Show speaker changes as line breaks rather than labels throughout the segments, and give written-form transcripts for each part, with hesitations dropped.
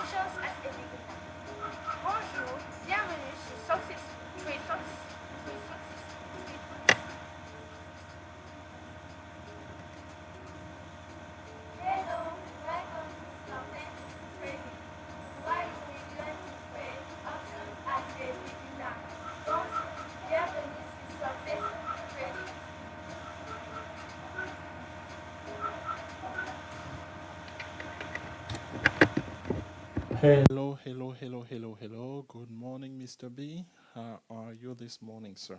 Options as a beginner. Bonjour, bienvenue sur Success Trade Success. Hello, welcome to Success Trading. Why we learn to trade options as a beginner. Bonjour, bienvenue sur Success Trading.
Hello. Good morning, Mr. B. How are you this morning, sir?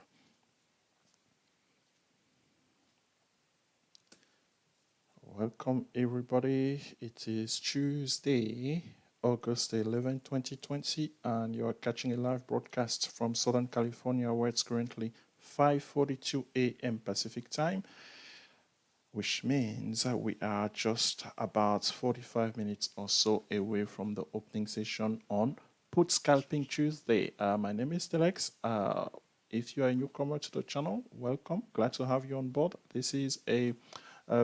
Welcome, everybody. It is Tuesday, August 11, 2020, and you are catching a live broadcast from Southern California, where it's currently 5:42 a.m. Pacific time, which means we are just about 45 minutes or so away from the opening session on Put Scalping Tuesday. My name is Telex. If you are a newcomer to the channel, welcome. Glad to have you on board. This is a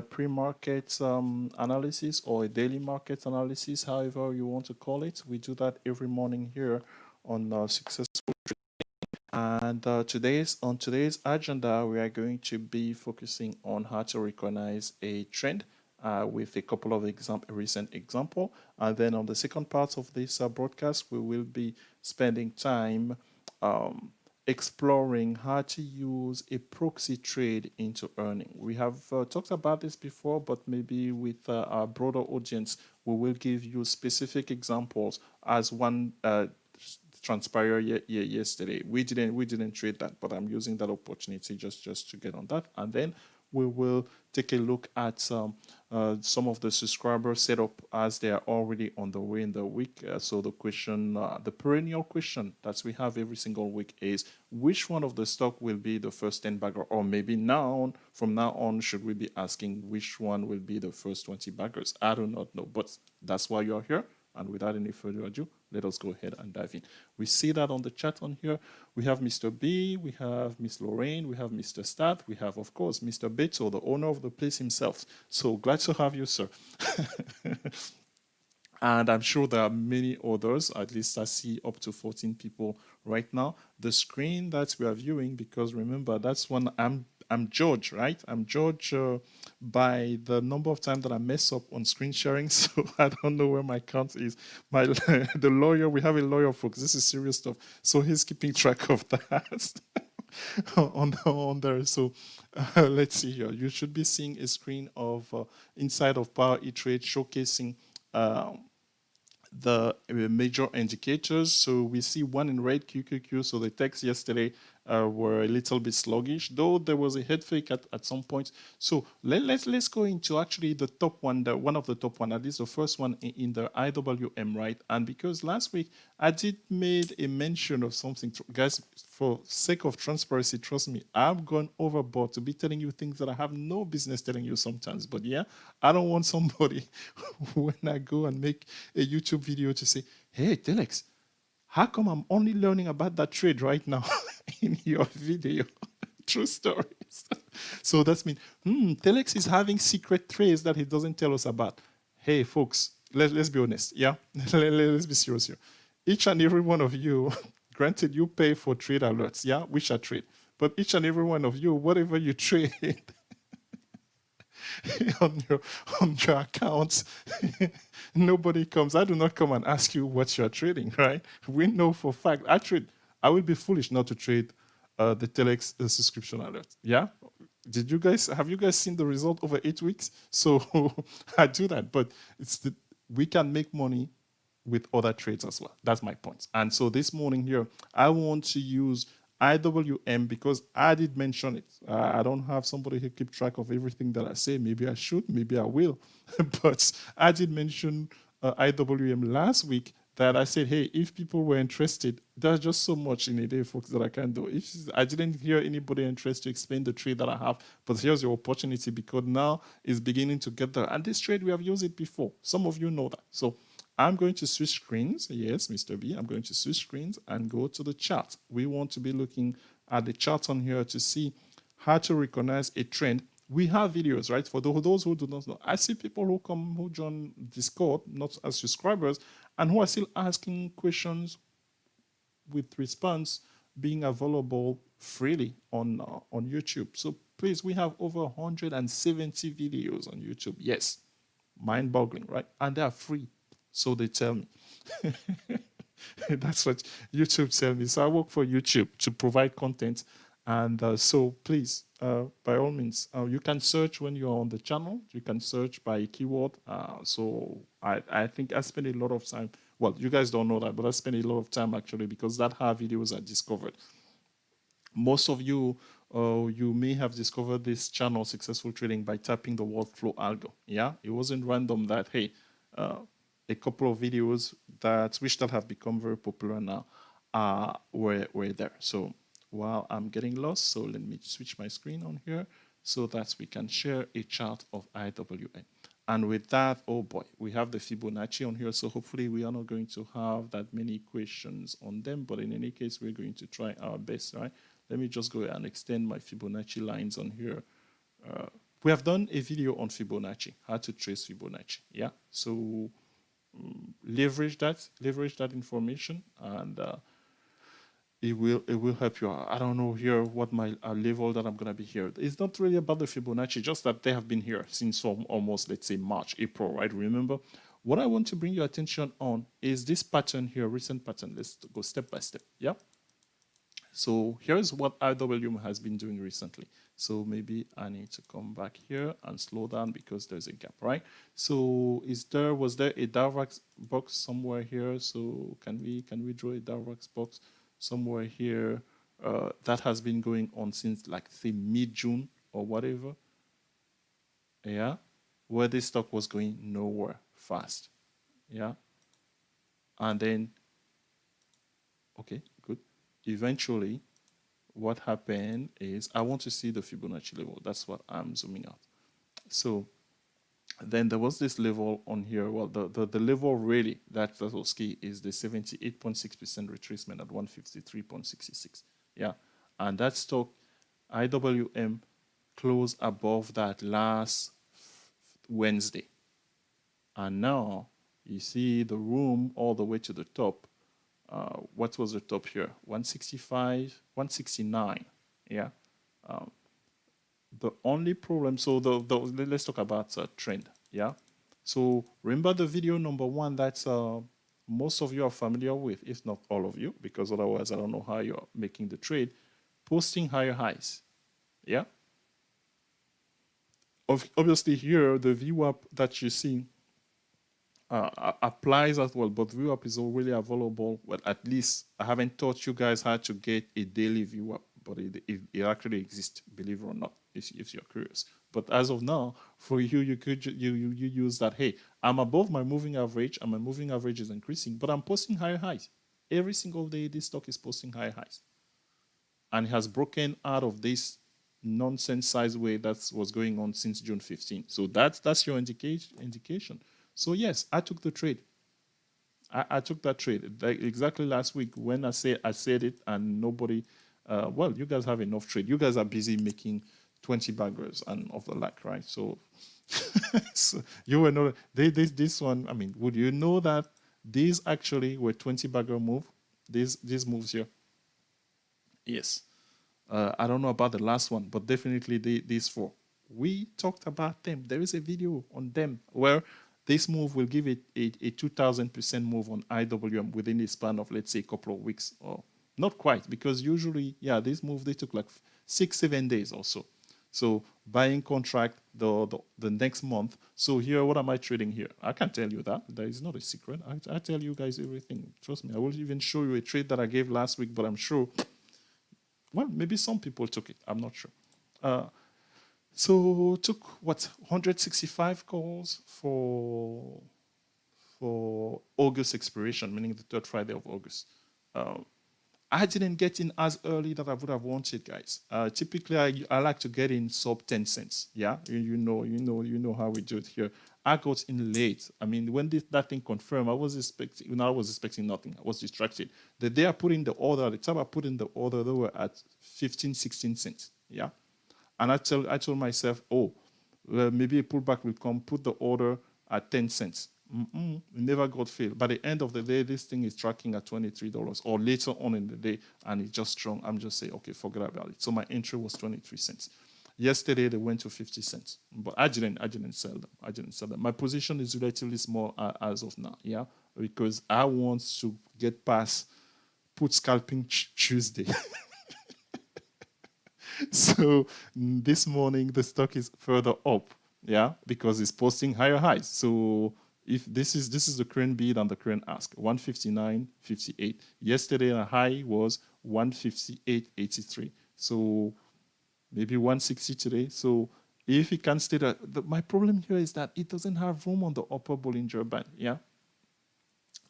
pre-market analysis or a daily market analysis, however you want to call it. We do that every morning here on Successful. And on today's agenda, we are going to be focusing on how to recognize a trend with a couple of recent example. And then on the second part of this broadcast, we will be spending time exploring how to use a proxy trade into earning. We have talked about this before, but maybe with our broader audience, we will give you specific examples as one transpired yesterday. We didn't trade that, but I'm using that opportunity just to get on that, and then we will take a look at some of the subscriber setup as they are already on the way in the week. So the question, the perennial question that we have every single week is which one of the stock will be the first 10 bagger, or maybe from now on, should we be asking which one will be the first 20 baggers? I do not know, but that's why you're here. And without any further ado, let us go ahead and dive in. We see that on the chat on here. We have Mr. B, we have Miss Lorraine, we have Mr. Stat, we have, of course, Mr. Beto, the owner of the place himself. So glad to have you, sir. And I'm sure there are many others. At least I see up to 14 people right now. The screen that we are viewing, because remember, that's when I'm judged, right? I'm judged by the number of times that I mess up on screen sharing. So I don't know where my count is. The lawyer, we have a lawyer, folks. This is serious stuff. So he's keeping track of that. on there. So let's see here. You should be seeing a screen of inside of Power E-Trade showcasing the major indicators. So we see one in red, QQQ. So the techs yesterday were a little bit sluggish, though there was a head fake at some point. So let's go into actually the top one, one of the top one, at least the first one in the IWM, right? And because last week I did made a mention of something, guys, for sake of transparency, trust me, I've gone overboard to be telling you things that I have no business telling you sometimes. But yeah, I don't want somebody when I go and make a YouTube video to say, hey, Telex, how come I'm only learning about that trade right now in your video? True stories. So that's mean, Telex is having secret trades that he doesn't tell us about. Hey, folks, let's be honest. Yeah, let's be serious here. Each and every one of you, granted, you pay for trade alerts. Yeah, which are trade. But each and every one of you, whatever you trade on your accounts, nobody comes. I do not come and ask you what you're trading, right? We know for a fact. I will be foolish not to trade the Telex subscription alert. Yeah? Have you guys seen the result over 8 weeks? So I do that, but we can make money with other trades as well. That's my point. And so this morning here, I want to use IWM because I did mention it. I don't have somebody who keep track of everything that I say. Maybe I should, maybe I will. But I did mention IWM last week that I said, hey, if people were interested, there's just so much in a day, folks, that I can do. If I didn't hear anybody interested to explain the trade that I have, but here's your opportunity because now it's beginning to get there. And this trade, we have used it before. Some of you know that. So I'm going to switch screens. Yes, Mr. B, I'm going to switch screens and go to the chart. We want to be looking at the chart on here to see how to recognize a trend We have videos, right? For those who do not know, I see people who join Discord, not as subscribers, and who are still asking questions with response being available freely on YouTube. So please, we have over 170 videos on YouTube. Yes, mind-boggling, right? And they are free, so they tell me. That's what YouTube tell me. So I work for YouTube to provide content, and so please, by all means, you can search when you're on the channel. You can search by keyword. So I think I spend a lot of time. Well, you guys don't know that, but I spend a lot of time actually, because that's how videos are discovered. Most of you, you may have discovered this channel, Successful Trading, by tapping the word flow algo. Yeah, it wasn't random that, hey, a couple of videos that have become very popular now were there. So while I'm getting lost, so let me switch my screen on here so that we can share a chart of IWM. And with that, oh boy, we have the Fibonacci on here. So hopefully we are not going to have that many questions on them. But in any case, we're going to try our best, right? Let me just go and extend my Fibonacci lines on here. We have done a video on Fibonacci, how to trace Fibonacci. Yeah, so leverage that information, and it will help you out. I don't know here what my level that I'm gonna be here. It's not really about the Fibonacci, just that they have been here since almost, let's say, March, April, right? Remember, what I want to bring your attention on is this pattern here, recent pattern. Let's go step by step. Yeah. So here's what IWM has been doing recently. So maybe I need to come back here and slow down because there's a gap, right? So was there a Darvax box somewhere here? So can we draw a Darvax box somewhere here that has been going on since, like, say, mid-June or whatever? Yeah, where this stock was going nowhere fast. Yeah, and then okay, good. Eventually, what happened is, I want to see the Fibonacci level. That's what I'm zooming out. So then there was this level on here. Well, the level really that was key is the 78.6% retracement at 153.66. Yeah, and that stock IWM closed above that last Wednesday, and now you see the room all the way to the top. What was the top here? 165, 169. Yeah. The only problem, so let's talk about trend. Yeah. So remember the video number one that most of you are familiar with, if not all of you, because otherwise I don't know how you're making the trade. Posting higher highs. Yeah. Obviously here, the VWAP that you see applies as well, but VWAP is already available. Well, at least I haven't taught you guys how to get a daily VWAP, but it actually exists, believe it or not, if you're curious. But as of now, for you, you could you use that. Hey, I'm above my moving average, and my moving average is increasing, but I'm posting higher highs every single day. This stock is posting higher highs, and it has broken out of this nonsense size way that was going on since June 15. So that's your indication. So yes, I took the trade. I took that trade like exactly last week when I said it, and nobody. Well, you guys have enough trade. You guys are busy making 20 baggers and of the like, right? So, so you were not this one. I mean, would you know that these actually were 20 bagger move? These moves here. Yes. I don't know about the last one, but definitely these four. We talked about them. There is a video on them where this move will give it a 2,000% move on IWM within a span of, let's say, a couple of weeks, or not quite, because usually, yeah, this move, they took like 6-7 days or so. So buying contract the next month. So here, what am I trading here? I can tell you that. That is not a secret. I tell you guys everything. Trust me. I will even show you a trade that I gave last week, but I'm sure, well, maybe some people took it. I'm not sure. So took what, 165 calls for August expiration, meaning the third Friday of August. I didn't get in as early that I would have wanted, guys. Typically, I like to get in sub 10 cents. Yeah, you know how we do it here. I got in late. I mean, when that thing confirmed, I was expecting nothing. I was distracted. The day I put in the order, the time I put in the order, they were at 15, 16 cents. Yeah. And I told myself, oh, well, maybe a pullback will come, put the order at 10 cents. It never got filled. By the end of the day, this thing is tracking at $23 or later on in the day, and it's just strong. I'm just saying, okay, forget about it. So my entry was 23 cents. Yesterday, they went to 50 cents, but I didn't sell them. I didn't sell them. My position is relatively small as of now, yeah, because I want to get past put scalping Tuesday. So this morning the stock is further up, yeah, because it's posting higher highs. So if this is the current bid and the current ask, 159.58. Yesterday the high was 158.83. So maybe 160 today. So if it can stay that, my problem here is that it doesn't have room on the upper Bollinger Band, yeah.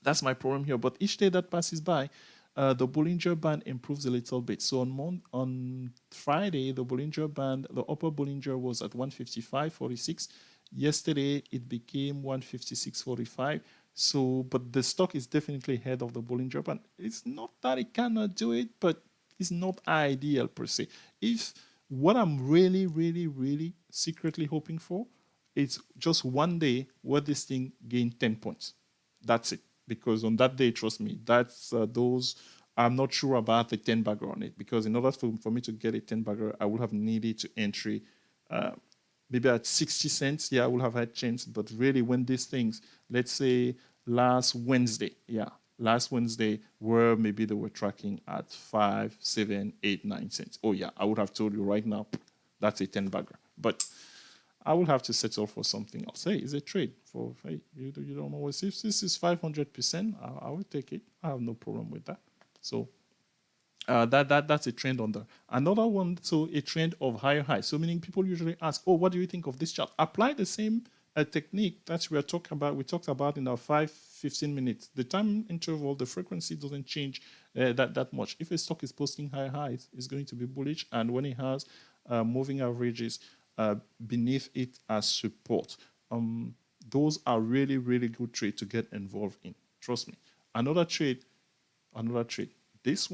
That's my problem here. But each day that passes by, the Bollinger Band improves a little bit. So on Friday, the Bollinger Band, the upper Bollinger was at 155.46. Yesterday, it became 156.45. So, but the stock is definitely ahead of the Bollinger Band. It's not that it cannot do it, but it's not ideal per se. If what I'm really, really, really secretly hoping for is just one day where this thing gained 10 points. That's it. Because on that day, trust me, that's those. I'm not sure about the 10 bagger on it, because in order for me to get a 10 bagger, I would have needed to entry maybe at 60 cents. Yeah, I would have had chance. But really, when these things, let's say last Wednesday, where maybe they were tracking at 5, 7, 8, 9 cents. Oh yeah, I would have told you right now, that's a 10 bagger. But I will have to settle for something else. Hey, it's a trade. For hey, you don't always. If this is 500%, I will take it. I have no problem with that. So that's a trend on the another one. So a trend of higher highs. So meaning people usually ask, oh, what do you think of this chart? Apply the same technique that we talked about in our 15 minutes. The time interval, the frequency doesn't change that much. If a stock is posting higher highs, it's going to be bullish, and when it has moving averages beneath it as support, those are really, really good trade to get involved in. Trust me. Another trade. This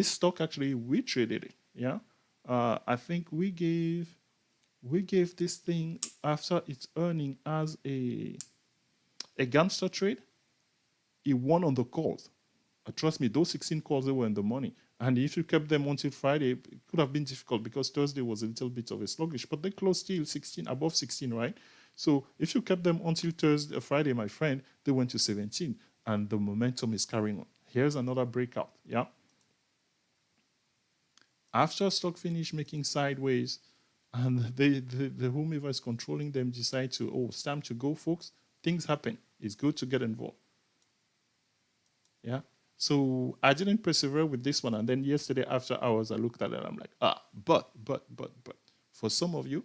stock actually, we traded it. Yeah, I think we gave this thing after its earning as a gangster trade. It won on the calls. Trust me, those 16 calls, they were in the money. And if you kept them until Friday, it could have been difficult because Thursday was a little bit of a sluggish, but they closed still 16, above 16, right? So if you kept them until Friday, my friend, they went to 17, and the momentum is carrying on. Here's another breakout, yeah? After stock finish making sideways, and the whomever is controlling them decide to, oh, it's time to go, folks, things happen. It's good to get involved. Yeah. So I didn't persevere with this one. And then yesterday after hours, I looked at it and I'm like, but. For some of you,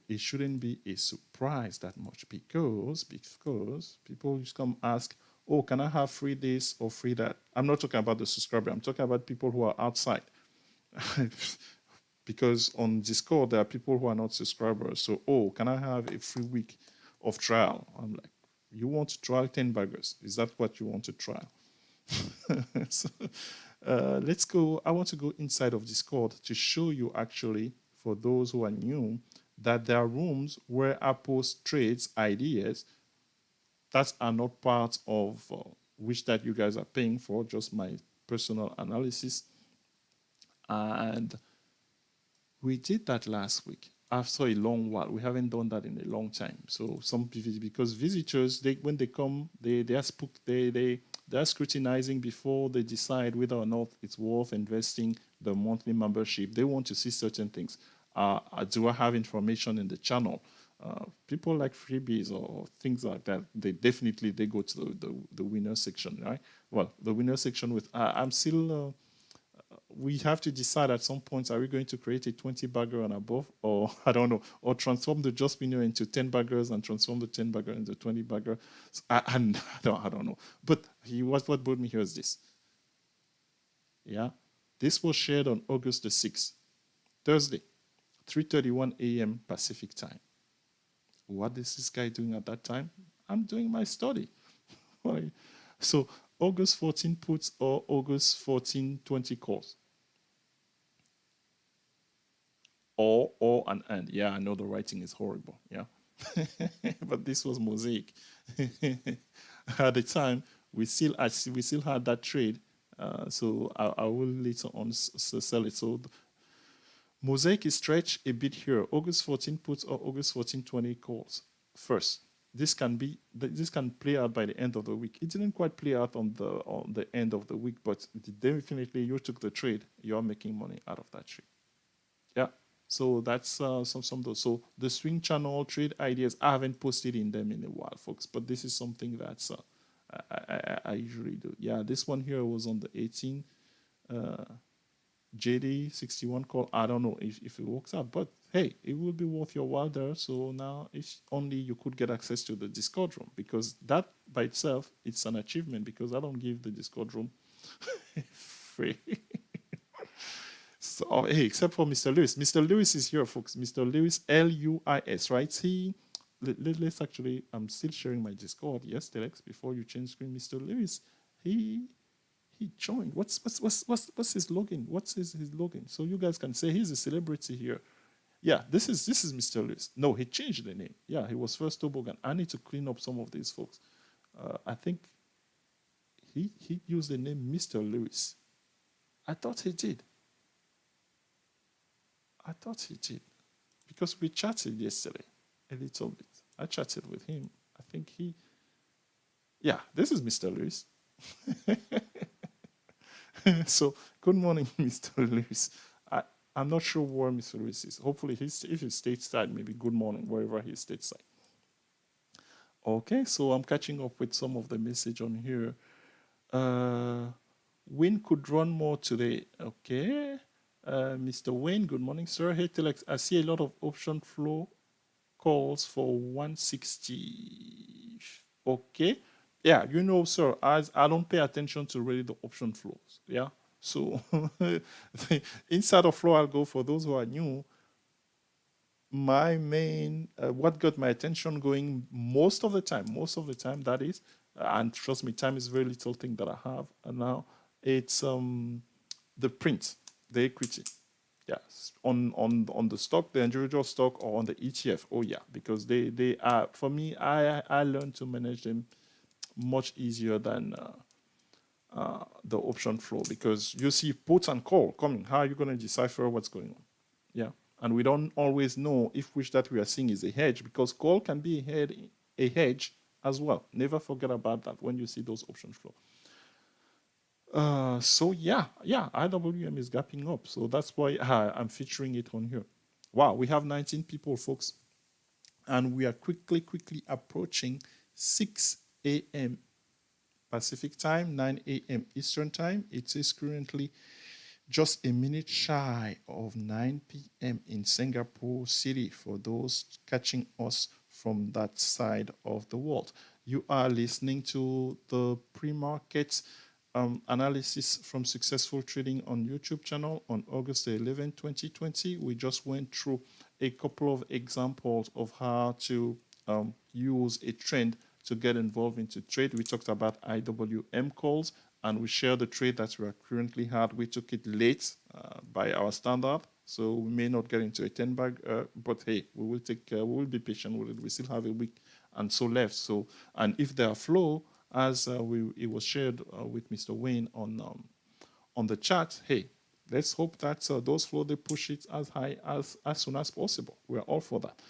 it shouldn't be a surprise that much because people just come ask, oh, can I have free this or free that? I'm not talking about the subscriber. I'm talking about people who are outside. Because on Discord, there are people who are not subscribers. So, oh, can I have a free week of trial? I'm like, you want to try 10 baggers? Is that what you want to try? So, let's go. I want to go inside of Discord to show you, actually, for those who are new, that there are rooms where I post trades, ideas that are not part of which that you guys are paying for, just my personal analysis. And we did that last week after a long while. We haven't done that in a long time. So some people, because visitors, when they come, they are spooked. They are scrutinizing before they decide whether or not it's worth investing the monthly membership. They want to see certain things. Do I have information in the channel? People like freebies or things like that. They definitely go to the winner section, right? Well, the winner section with I'm still. We have to decide at some point, are we going to create a 20 bagger and above, or I don't know, or transform the just winner into 10 baggers and transform the 10 bagger into 20 bagger. So I don't know. But what brought me here is this. Yeah, this was shared on August the 6th, Thursday, 3:31 a.m. Pacific time. What is this guy doing at that time? I'm doing my study. So August 14 puts or August 14 20 calls. or an and. Yeah, I know the writing is horrible. Yeah. But this was Mosaic. At the time, we still had that trade. So I will later on sell it. So Mosaic is stretched a bit here. August 14 puts or August 14 20 calls first. This can play out by the end of the week. It didn't quite play out on the end of the week, but definitely you took the trade. You're making money out of that trade. Yeah. So that's some of those. So the swing channel trade ideas, I haven't posted in them in a while, folks. But this is something that's I usually do. Yeah, this one here was on the 18. JD61 call. I don't know if it works out, but hey, it will be worth your while there. So now, if only you could get access to the Discord room, because that by itself, it's an achievement, because I don't give the Discord room free. So, hey, except for Mr. Lewis. Mr. Lewis is here, folks. Mr. Lewis, Luis, right? Let's actually, I'm still sharing my Discord. Yes, Telex, before you change screen, Mr. Lewis, he joined. What's his login? What's his login? So you guys can say he's a celebrity here. Yeah, this is Mr. Lewis. No, he changed the name. Yeah, he was first Tobogan. I need to clean up some of these folks. I think he used the name Mr. Lewis. I thought he did. Because we chatted yesterday a little bit. I chatted with him. I think yeah, this is Mr. Lewis. So, good morning, Mr. Lewis. I'm not sure where Mr. Lewis is. Hopefully, if he's stateside, maybe good morning, wherever he is stateside. Okay, so I'm catching up with some of the message on here. Win could run more today. Okay. Mr. Wayne, good morning, sir. Hey, Telex, I see a lot of option flow calls for 160. Okay. Yeah, you know, sir, as I don't pay attention to really the option flows. Yeah. So inside of flow, I'll go for those who are new. My main, what got my attention going most of the time, that is, and trust me, time is very little thing that I have. And now it's the print, the equity. Yes, on the stock, the individual stock, or on the ETF. Oh yeah, because they are, for me, I learned to manage them much easier than the option flow, because you see put and call coming. How are you going to decipher what's going on? Yeah, and we don't always know if which that we are seeing is a hedge, because call can be a hedge as well. Never forget about that when you see those option flow. So yeah, IWM is gapping up. So that's why I'm featuring it on here. Wow, we have 19 people, folks. And we are quickly approaching 6 a.m. Pacific time, 9 a.m. Eastern time. It is currently just a minute shy of 9 p.m. in Singapore City for those catching us from that side of the world. You are listening to the pre-market analysis from Successful Trading on YouTube channel on August 11, 2020. We just went through a couple of examples of how to use a trend to get involved into trade. We talked about IWM calls, and we shared the trade that we are currently had. We took it late by our standard, so we may not get into a 10 bag, but hey, we will be patient with it. We still have a week and so left. So, and if there are flow, as it was shared with Mr. Wayne on the chat, hey, let's hope that those flow, they push it as high as soon as possible. We're all for that.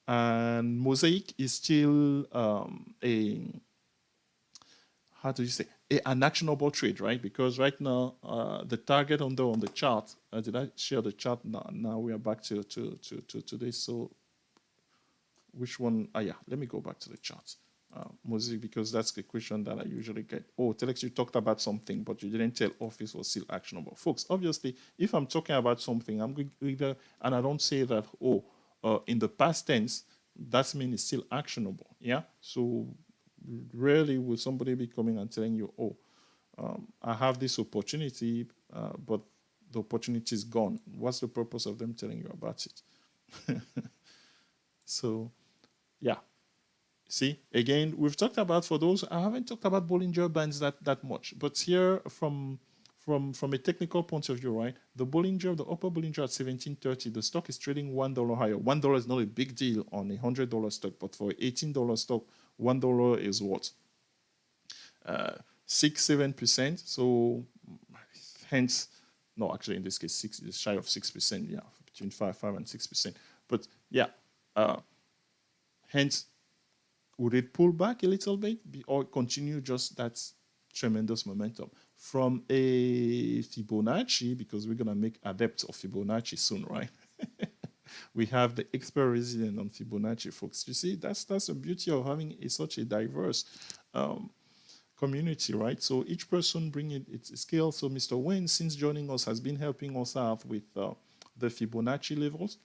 And Mosaic is still an actionable trade, right? Because right now the target on the chart. Did I share the chart? Now we are back to this. So which one? Yeah, let me go back to the charts. Mosaic, because that's the question that I usually get. Oh, Telex, you talked about something, but you didn't tell office was still actionable. Folks, obviously, if I'm talking about something, I'm either, and I don't say that, in the past tense, that means it's still actionable. Yeah. So rarely will somebody be coming and telling you, I have this opportunity, but the opportunity is gone. What's the purpose of them telling you about it? So, yeah. See, again, we've talked about, for those, I haven't talked about Bollinger Bands that much, but here from from a technical point of view, right? The Bollinger, the upper Bollinger at 1730, the stock is trading $1 higher. $1 is not a big deal on a $100 stock, but for an $18 stock, $1 is what? 6-7%. So hence, no, actually in this case, it's shy of 6%. Yeah, between 5 and 6%. But yeah, hence, would it pull back a little bit or continue just that tremendous momentum? From a Fibonacci, because we're going to make adepts of Fibonacci soon, right? We have the expert resident on Fibonacci, folks. You see, that's the beauty of having such a diverse community, right? So each person bringing its skill. So Mr. Wayne, since joining us, has been helping us out with the Fibonacci levels.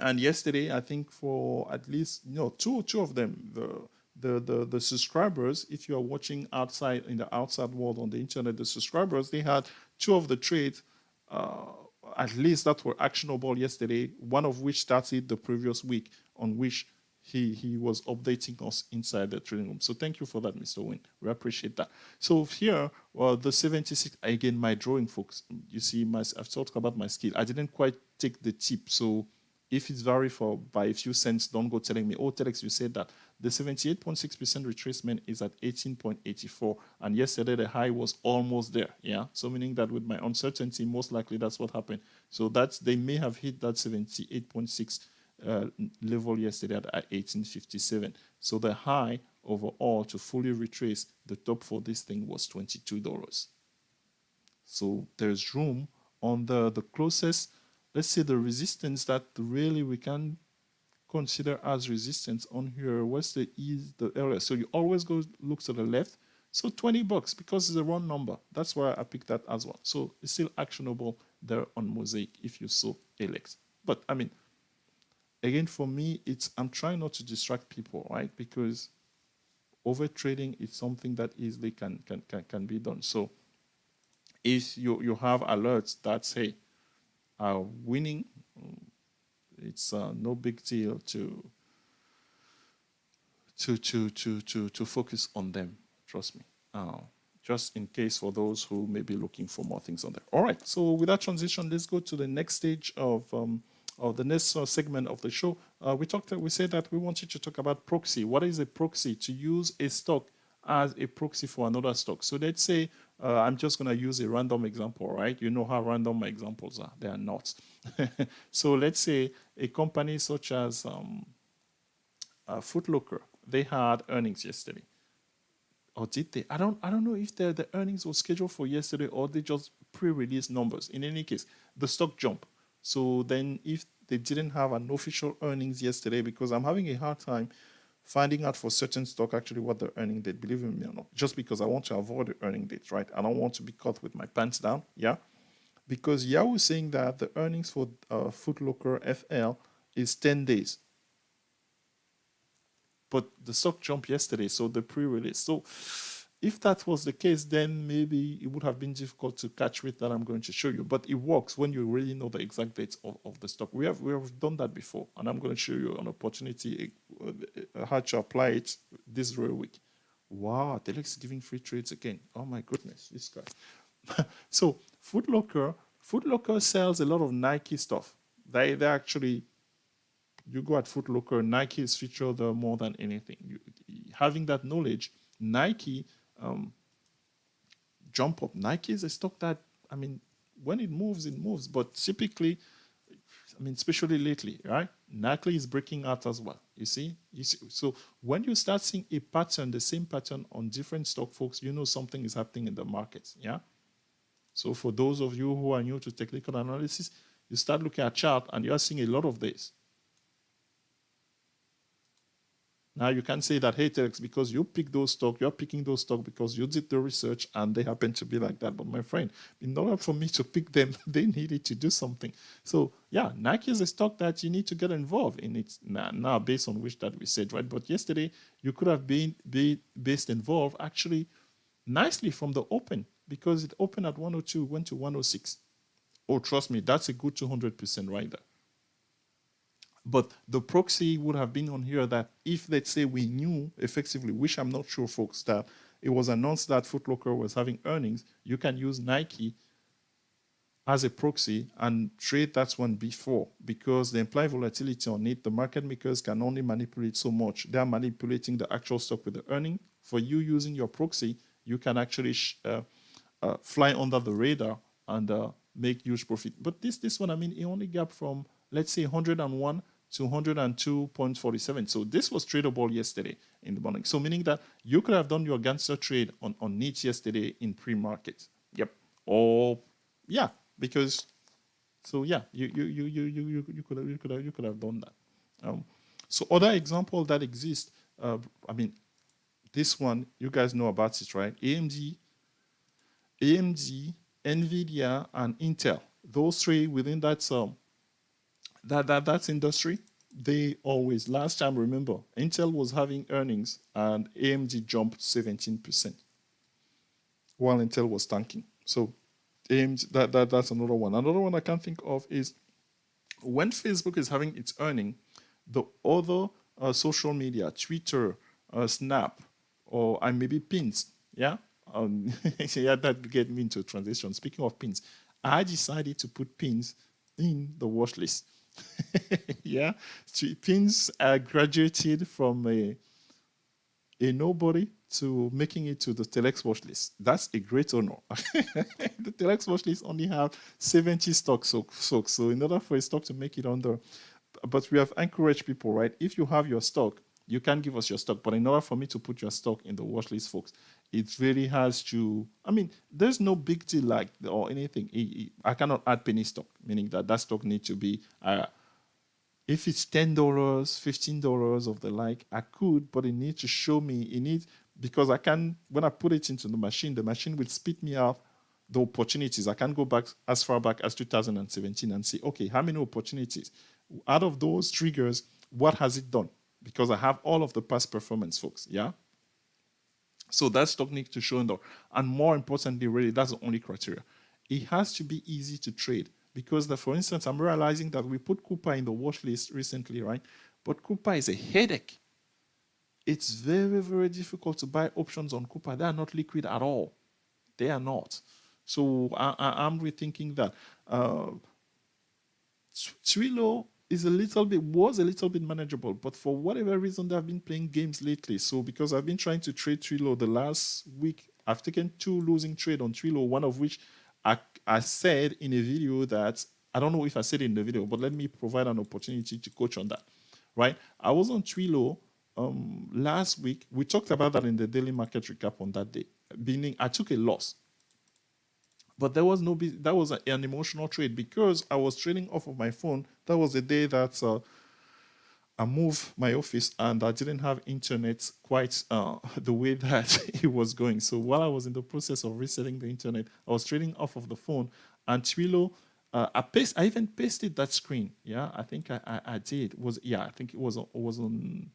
And yesterday, I think for at least two of them, the subscribers, if you are watching outside in the outside world on the internet, the subscribers, they had two of the trades at least that were actionable yesterday, one of which started the previous week, on which he was updating us inside the trading room. So thank you for that, Mr. Wynn. We appreciate that. So here, the 76, again, my drawing, folks. You see, I've talked about my skill. I didn't quite take the tip, so if it's vary by a few cents, don't go telling me, oh, Telex, you said that. The 78.6% retracement is at 18.84, and yesterday the high was almost there. Yeah, so meaning that with my uncertainty, most likely that's what happened. So they may have hit that 78.6 level yesterday at 1857. So the high overall to fully retrace the top for this thing was $22. So there's room on the closest. Let's say the resistance that really we can consider as resistance on here. What's the area? So you always go look to the left. So $20 because it's a round number. That's why I picked that as well. So it's still actionable there on Mosaic if you saw Alex. But I mean, again, for me, I'm trying not to distract people, right? Because over trading is something that easily can be done. So if you have alerts that say winning, it's no big deal to focus on them. Trust me. Just in case for those who may be looking for more things on there. All right. So with that transition, let's go to the next stage of the next segment of the show. We said that we wanted to talk about proxy. What is a proxy? To use a stock as a proxy for another stock. So let's say I'm just going to use a random example, right? You know how random my examples are. They are not. So let's say a company such as Foot Locker, they had earnings yesterday. Or did they? I don't know if the earnings were scheduled for yesterday or they just pre-released numbers. In any case, the stock jumped. So then if they didn't have an official earnings yesterday, because I'm having a hard time finding out for certain stock actually what the earning date, believe me or not, just because I want to avoid the earning dates, right? I don't want to be caught with my pants down, yeah? Because Yahoo is saying that the earnings for Foot Locker FL is 10 days. But the stock jumped yesterday, so the pre-release. So if that was the case, then maybe it would have been difficult to catch with that I'm going to show you. But it works when you really know the exact dates of the stock. We have done that before, and I'm going to show you an opportunity how to apply it this very week. Wow, Telex is giving free trades again. Oh my goodness, this guy. So Foot Locker sells a lot of Nike stuff. They actually, you go at Foot Locker, Nike is featured there more than anything. Having that knowledge, Nike jump up. Nike is a stock that, I mean, when it moves, but typically, I mean, especially lately, right? Nike is breaking out as well. You see? So when you start seeing a pattern, the same pattern on different stock, folks, you know something is happening in the markets, yeah? So for those of you who are new to technical analysis, you start looking at chart and you are seeing a lot of this. Now you can say that, hey, Telex, because you pick those stocks, you're picking those stocks because you did the research and they happen to be like that. But my friend, in order for me to pick them, they needed to do something. So yeah, Nike is a stock that you need to get involved in it now based on which that we said, right? But yesterday you could have been based involved actually nicely from the open because it opened at 102, went to 106. Oh, trust me, that's a good 200% right there. But the proxy would have been on here that if, let's say, we knew effectively, which I'm not sure, folks, that it was announced that Foot Locker was having earnings, you can use Nike as a proxy and trade that one before, because the implied volatility on it, the market makers can only manipulate so much. They are manipulating the actual stock with the earning. For you using your proxy, you can actually fly under the radar and make huge profit. But this one, I mean, it only gapped from, let's say, 101 to 102.47. So this was tradable yesterday in the morning. So meaning that you could have done your gangster trade on it yesterday in pre-market. Yep. Or yeah, because so yeah, you could have done that. So other example that exists, I mean, this one you guys know about it, right? AMD, Nvidia, and Intel. Those three within that that's industry. They always, last time, remember, Intel was having earnings and AMD jumped 17% while Intel was tanking. So AMD, that's another one. Another one I can think of is when Facebook is having its earning, the other social media, Twitter, Snap, or maybe pins, yeah? Yeah, that get me into transition. Speaking of pins, I decided to put pins in the watch list. Yeah, pins graduated from a nobody to making it to the Telex watch list. That's a great honor. The Telex watch list only have 70 stocks. So in order for a stock to make it under, but we have encouraged people, right? If you have your stock, you can give us your stock. But in order for me to put your stock in the watch list, folks, it really has to, I mean, there's no big deal like or anything. I cannot add penny stock, meaning that stock needs to be if it's $10, $15 of the like, I could, but it needs to show me, it needs, because I can, when I put it into the machine will spit me out the opportunities. I can go back as far back as 2017 and say, okay, how many opportunities? Out of those triggers, what has it done? Because I have all of the past performance, folks, yeah? So that's stock needs to show in there. And more importantly, really, that's the only criteria. It has to be easy to trade. Because, for instance, I'm realizing that we put Cooper in the watch list recently, right? But Cooper is a headache. It's very, very difficult to buy options on Cooper. They are not liquid at all. They are not. So I'm rethinking that. TRILO was a little bit manageable, but for whatever reason, they've been playing games lately. So because I've been trying to trade TRILO the last week, I've taken 2 losing trades on TRILO, one of which I said in a video that, I don't know if I said it in the video, but let me provide an opportunity to coach on that, right? I was on TRILO last week. We talked about that in the daily market recap on that day, meaning I took a loss. But there was that was an emotional trade because I was trading off of my phone. That was the day that I moved my office and I didn't have internet quite the way that it was going. So while I was in the process of resetting the internet, I was trading off of the phone. And TRILO, I even pasted that screen. Yeah, I think I did. I think it was on.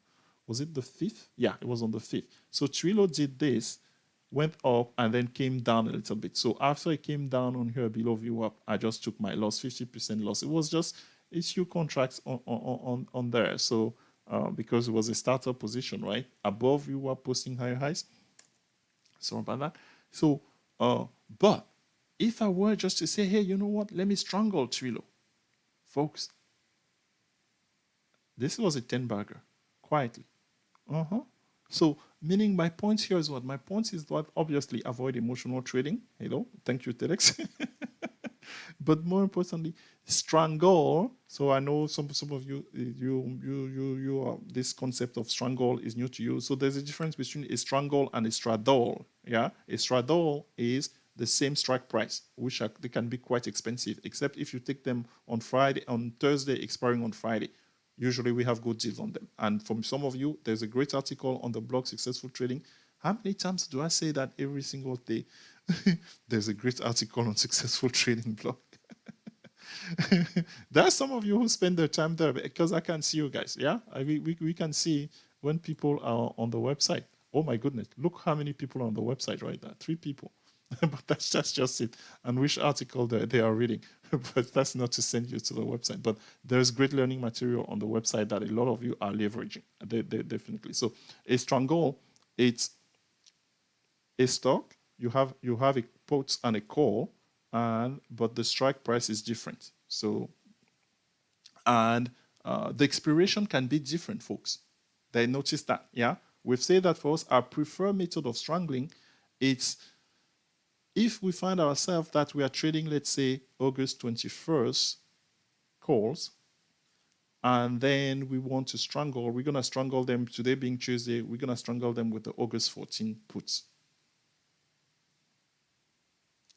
Was it the 5th? Yeah, it was on the 5th. So TRILO did this, went up and then came down a little bit. So after it came down on here below VWAP, I just took my loss, 50% loss. It was just a few contracts on there. So because it was a startup position, right? Above VWAP posting higher highs. Sorry about that. So, but if I were just to say, hey, you know what? Let me strangle TRILO. Folks, this was a 10-bagger, quietly. So, meaning my point here is what? My point is that obviously avoid emotional trading. Thank you, Telex. But more importantly, strangle. So I know some of you this concept of strangle is new to you. So there's a difference between a strangle and a straddle. Yeah, a straddle is the same strike price, which they can be quite expensive, except if you take them on Thursday, expiring on Friday. Usually we have good deals on them. And from some of you, there's a great article on the blog Successful Trading. How many times do I say that every single day? There's a great article on Successful Trading blog. There are some of you who spend their time there because I can see you guys. Yeah, we can see when people are on the website. Oh my goodness, look how many people are on the website right now. 3 people. But that's just it. And which article they are reading. But that's not to send you to the website. But there's great learning material on the website that a lot of you are leveraging. They definitely. So a strong goal, it's a stock, you have a put and a call, but the strike price is different. So, and the expiration can be different, folks. They notice that, yeah? We've said that for us, our preferred method of strangling, it's if we find ourselves that we are trading, let's say, August 21st calls, and then we want to strangle, we're going to strangle them, today being Tuesday, we're going to strangle them with the August 14 puts.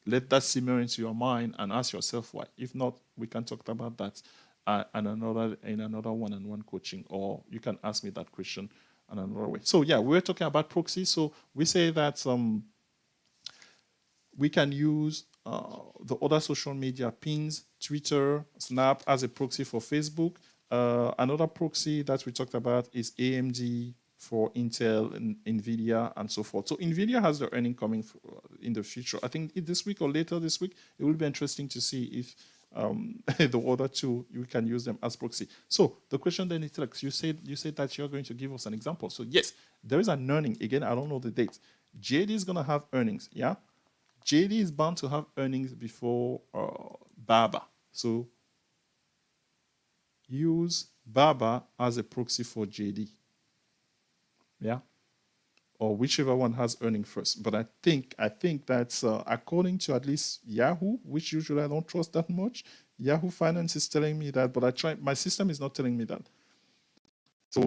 Let that simmer into your mind and ask yourself why. If not, we can talk about that in another one-on-one coaching, or you can ask me that question in another way. So yeah, we're talking about proxy. So we say that we can use the other social media pins, Twitter, Snap as a proxy for Facebook. Another proxy that we talked about is AMD for Intel and NVIDIA and so forth. So NVIDIA has the earning coming in the future. I think this week or later this week, it will be interesting to see if the other two, you can use them as proxy. So the question then is, like, you said that you're going to give us an example. So yes, there is an earning. Again, I don't know the date. JD is going to have earnings, yeah? JD is bound to have earnings before Baba. So use Baba as a proxy for JD. Yeah? Or whichever one has earning first. But I think that's according to at least Yahoo, which usually I don't trust that much. Yahoo Finance is telling me that, but my system is not telling me that. So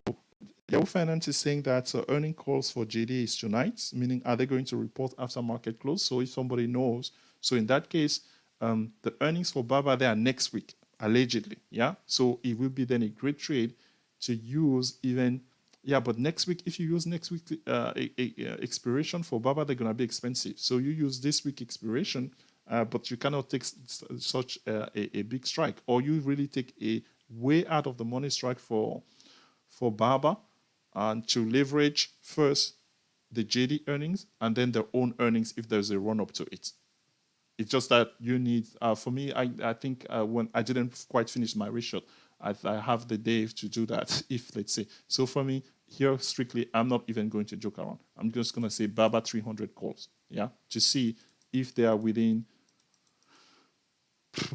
Yahoo Finance is saying that earning calls for JD is tonight, meaning are they going to report after market close? So if somebody knows, so in that case, the earnings for Baba, they are next week, allegedly. Yeah. So it will be then a great trade to use even. Yeah, but next week, if you use next week expiration for Baba, they're going to be expensive. So you use this week expiration, but you cannot take such a big strike, or you really take a way out of the money strike for Baba, and to leverage first the JD earnings and then their own earnings if there's a run up to it. It's just that you need, for me, I think when I didn't quite finish my research, I have the day to do that, if let's say. So for me, here strictly, I'm not even going to joke around. I'm just going to say Baba 300 calls, yeah, to see if they are within,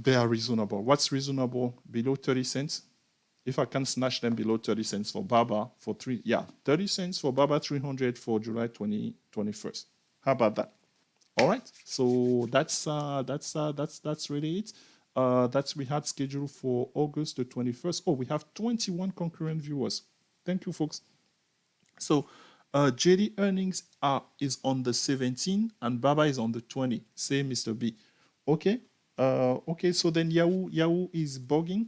they are reasonable. What's reasonable? Below 30 cents? If I can snatch them below 30 cents for Baba for 30 cents for Baba 300 for July 21st. How about that? All right. So that's really it. That's we had scheduled for August the 21st. Oh, we have 21 concurrent viewers. Thank you, folks. So JD earnings is on the 17th and Baba is on the 20th. Say Mr. B. Okay. Okay. So then Yahoo is bugging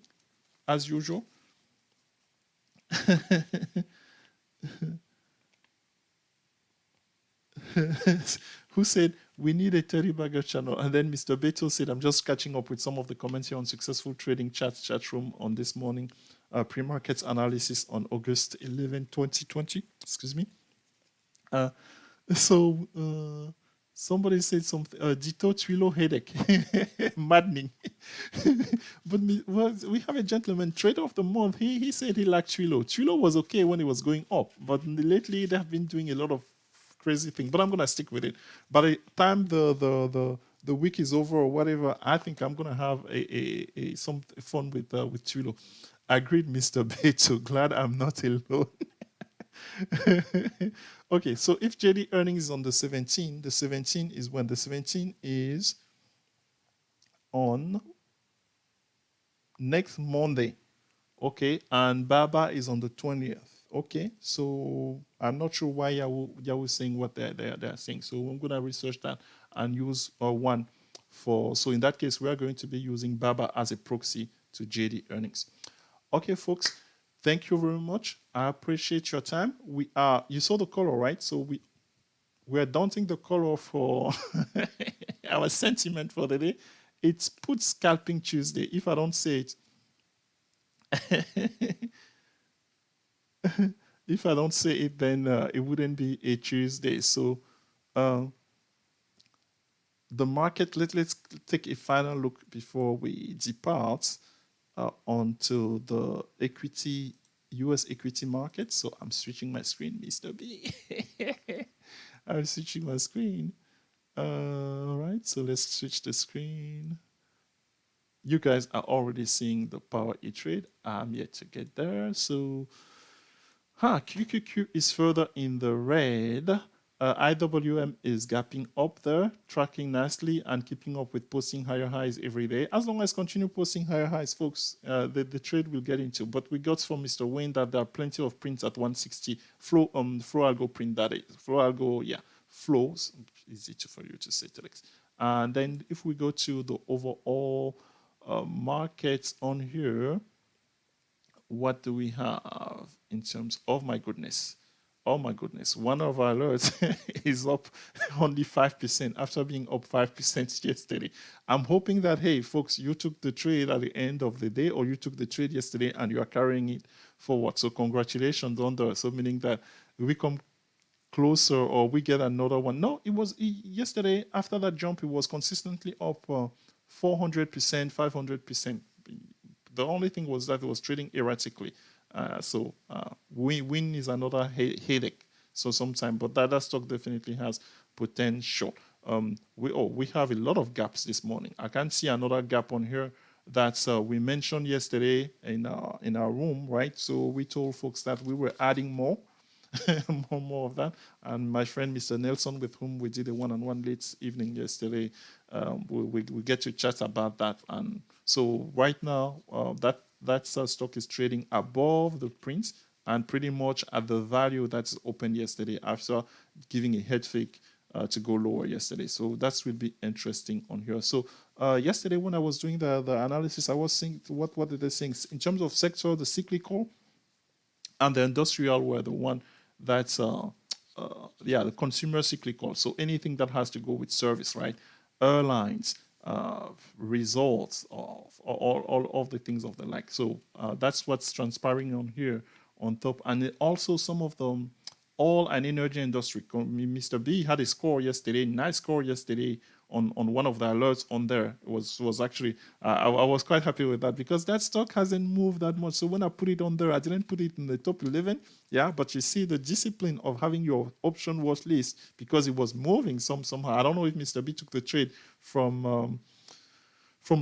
as usual. Who said we need a 30-bagger channel? And then Mr. Beto said, I'm just catching up with some of the comments here on Successful Trading chat room on this morning. Pre-market analysis on August 11, 2020. Excuse me. Somebody said something. Dito TRILO headache. Maddening. But we have a gentleman, trader of the month. He said he liked TRILO. TRILO was okay when it was going up, but lately they have been doing a lot of crazy things. But I'm gonna stick with it. By the time the week is over or whatever, I think I'm gonna have some fun with TRILO. Agreed, Mr. Beto. Glad I'm not alone. Okay, so if JD earnings is on the 17th, the 17th is when? The 17th is on next Monday. Okay, and Baba is on the 20th. Okay, so I'm not sure why Yahoo is saying what they're saying. So I'm going to research that and use one for, so in that case, we are going to be using Baba as a proxy to JD earnings. Okay, folks. Thank you very much. I appreciate your time. You saw the color, right? So we're daunting the color for our sentiment for the day. It's put scalping Tuesday. If I don't say it, if I don't say it, then it wouldn't be a Tuesday. So the market, let's take a final look before we depart onto the US equity market. So I'm switching my screen, Mr. B. I'm switching my screen. All right, so let's switch the screen. You guys are already seeing the power E-Trade. I'm yet to get there. So, QQQ is further in the red. IWM is gapping up there, tracking nicely and keeping up with posting higher highs every day. As long as continue posting higher highs, folks, the trade will get into. But we got from Mr. Wayne that there are plenty of prints at 160. Flow algo print, that is. Flow algo, yeah. Flows, easy for you to say, Telex. And then if we go to the overall markets on here, what do we have in terms of, my goodness? Oh my goodness, one of our alerts is up only 5% after being up 5% yesterday. I'm hoping that, hey, folks, you took the trade at the end of the day, or you took the trade yesterday and you are carrying it forward. So congratulations on that. So meaning that we come closer or we get another one. No, it was yesterday after that jump, it was consistently up 400%, 500%. The only thing was that it was trading erratically. So win is another headache. So sometime, but that stock definitely has potential. We have a lot of gaps this morning. I can see another gap on here that we mentioned yesterday in our room, right? So we told folks that we were adding more. more of that. And my friend Mr. Nelson, with whom we did a one-on-one late evening yesterday, we get to chat about that. And so right now, that stock is trading above the prints and pretty much at the value that's opened yesterday after giving a head fake to go lower yesterday. So that will be interesting on here. So yesterday when I was doing the analysis, I was saying, what did they say? In terms of sector, the cyclical and the industrial were the one that's the consumer cyclical. So anything that has to go with service, right? Airlines, results, all of the things of the like. So that's what's transpiring on here on top. And also some of them, oil and energy industry. Mr. B had a score yesterday, nice score yesterday on one of the alerts on there. It was actually, I was quite happy with that because that stock hasn't moved that much. So when I put it on there, I didn't put it in the top 11. Yeah, but you see the discipline of having your option watch list because it was moving somehow. I don't know if Mr. B took the trade from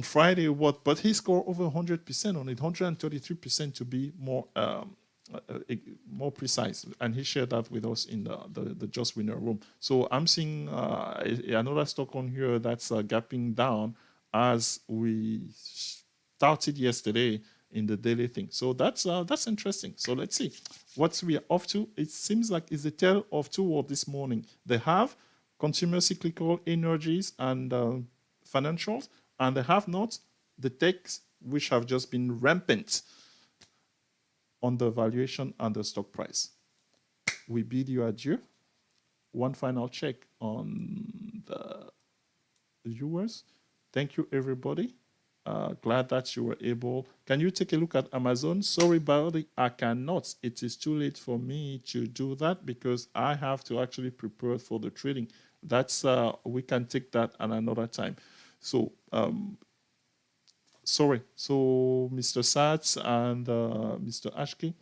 Friday or what, but he scored over 100% on it, 133% to be more precise, and he shared that with us in the Just Winner room. So I'm seeing another stock on here that's gapping down as we started yesterday in the daily thing. So that's interesting. So let's see what we are off to. It seems like it's a tale of two worlds this morning. They have consumer cyclical energies and financials, and they have not the techs, which have just been rampant on the valuation and the stock price. We bid you adieu. One final check on the viewers. Thank you, everybody. Glad that you were able. Can you take a look at Amazon? Sorry, buddy, I cannot. It is too late for me to do that because I have to actually prepare for the trading. That's we can take that at another time. So sorry. So Mr. Satz and Mr. Ashke.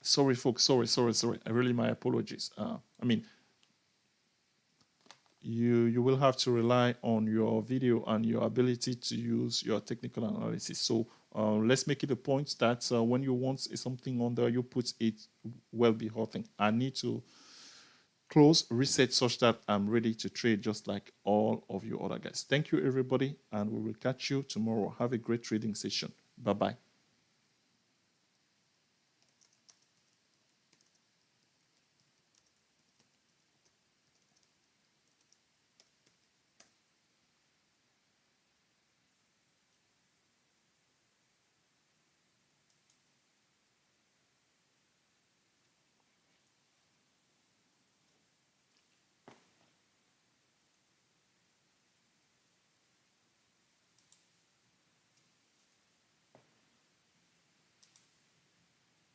Sorry, folks. Sorry. I really, my apologies. I mean, you will have to rely on your video and your ability to use your technical analysis. So let's make it a point that when you want something on there, you put it well before thing. I need to close, reset such that I'm ready to trade just like all of you other guys. Thank you, everybody, and we will catch you tomorrow. Have a great trading session. Bye-bye.